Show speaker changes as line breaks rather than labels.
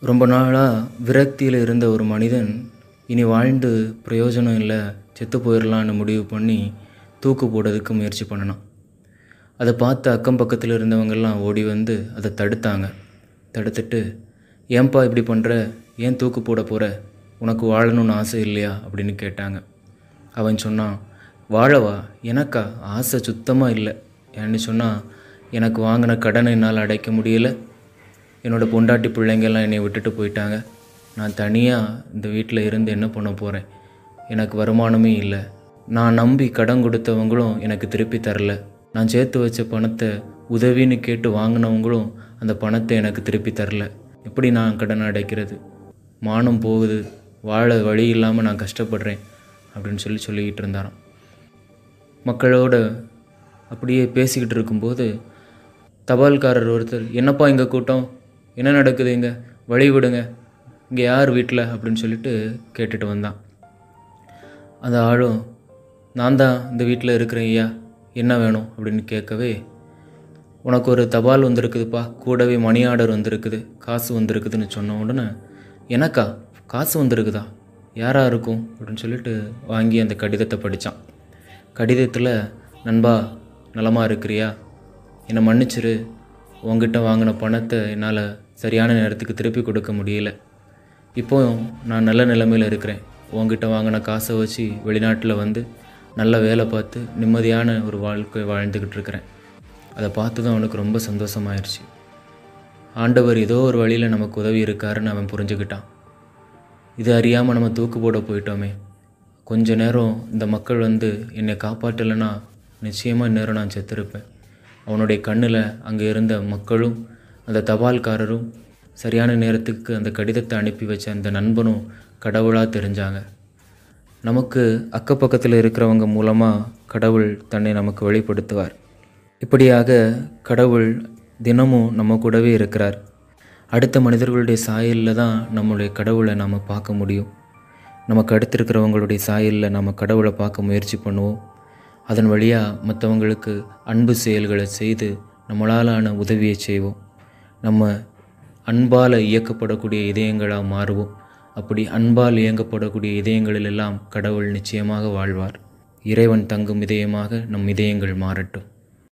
ரொம்ப நாளாக விரக்தியில் இருந்த ஒரு மனிதன் இனி வாழ்ந்து பிரயோஜனம் இல்லை, செத்து போயிடலான்னு முடிவு பண்ணி தூக்கு போடுறதுக்கு முயற்சி பண்ணினான். அதை பார்த்து அக்கம் பக்கத்தில் இருந்தவங்கெல்லாம் ஓடி வந்து அதை தடுத்தாங்க. தடுத்துட்டு, ஏன்பா இப்படி பண்ணுற, ஏன் தூக்கு போட போகிற, உனக்கு வாழணும்னு ஆசை இல்லையா அப்படின்னு கேட்டாங்க. அவன் சொன்னான், வாழவா, எனக்கா ஆசை சுத்தமாக இல்லை. ஏன்னு சொன்னால், எனக்கு வாங்கின கடனை என்னால் அடைக்க முடியலை, என்னோடய பொண்டாட்டி பிள்ளைங்கள்லாம் என்னை விட்டுட்டு போயிட்டாங்க, நான் தனியாக இந்த வீட்டில் இருந்து என்ன பண்ண போகிறேன், எனக்கு வருமானமே இல்லை, நான் நம்பி கடன் கொடுத்தவங்களும் எனக்கு திருப்பி தரல, நான் சேர்த்து வச்ச பணத்தை உதவின்னு கேட்டு வாங்கினவங்களும் அந்த பணத்தை எனக்கு திருப்பி தரல, எப்படி நான் கடன் அடைக்கிறது, மானம் போகுது, வாழ வழி இல்லாமல் நான் கஷ்டப்படுறேன் அப்படின்னு சொல்லிக்கிட்டு இருந்தாராம். மக்களோட அப்படியே பேசிக்கிட்டு இருக்கும்போது தபால்காரர் ஒருத்தர், என்னப்பா இங்கே கூட்டம், என்ன நடக்குது, இங்கே வழி விடுங்க, இங்கே யார் வீட்டில் அப்படின்னு சொல்லிட்டு கேட்டுட்டு வந்தான். அந்த ஆளும், நான் தான் இந்த வீட்டில் இருக்கிறேன் ஐயா, என்ன வேணும் அப்படின்னு கேட்கவே, உனக்கு ஒரு தபால் வந்திருக்குதுப்பா, கூடவே மணி ஆர்டர் வந்திருக்குது, காசு வந்திருக்குதுன்னு சொன்ன உடனே, எனக்கா காசு வந்திருக்குதா, யாராக இருக்கும் அப்படின்னு சொல்லிட்டு வாங்கி அந்த கடிதத்தை படித்தான். கடிதத்தில், நண்பா நலமாக இருக்கிறியா, என்னை மன்னிச்சிரு, உங்ககிட்ட வாங்கின பணத்தை என்னால் சரியான நேரத்துக்கு திருப்பி கொடுக்க முடியல, இப்போ நான் நல்ல நிலைமையில் இருக்கிறேன், உங்ககிட்ட வாங்கின காசை வச்சு வெளிநாட்டில் வந்து நல்ல வேலை பார்த்து நிம்மதியான ஒரு வாழ்க்கை வாழ்ந்துக்கிட்டு இருக்கிறேன். அதை பார்த்து தான் அவனுக்கு ரொம்ப சந்தோஷமாயிருச்சு. ஆண்டவர் ஏதோ ஒரு வழியில் நமக்கு உதவி இருக்காருன்னு அவன் புரிஞ்சுக்கிட்டான். இது அறியாமல் நம்ம தூக்கு போட போயிட்டோமே, கொஞ்ச நேரம் இந்த மக்கள் வந்து என்னை காப்பாற்றலைன்னா நிச்சயமாக இந்நேரம் நான் செத்துருப்பேன். அவனுடைய கண்ணில் அங்கே இருந்த மக்களும் அந்த தபால்காரரும் சரியான நேரத்துக்கு அந்த கடிதத்தை அனுப்பி வச்ச அந்த நண்பனும் கடவுளாக தெரிஞ்சாங்க. நமக்கு அக்கப்பக்கத்தில் இருக்கிறவங்க மூலமாக கடவுள் தன்னை நமக்கு வெளிப்படுத்துவார். இப்படியாக கடவுள் தினமும் நம்ம கூடவே இருக்கிறார். அடுத்த மனிதர்களுடைய சாயலில் தான் நம்மளுடைய கடவுளை நாம் பார்க்க முடியும். நமக்கு அடுத்திருக்கிறவங்களுடைய சாயலில் நம்ம கடவுளை பார்க்க முயற்சி பண்ணுவோம். அதன் வழியாக மற்றவங்களுக்கு அன்பு செயல்களை செய்து நம்மளாலான உதவியை செய்வோம். நம்ம அன்பால் இயக்கப்படக்கூடிய இதயங்களாக மாறுவோம். அப்படி அன்பால் இயங்கப்படக்கூடிய இதயங்களிலெல்லாம் கடவுள் நிச்சயமாக வாழ்வார். இறைவன் தங்கும் இதயமாக நம் இதயங்கள் மாறட்டும்.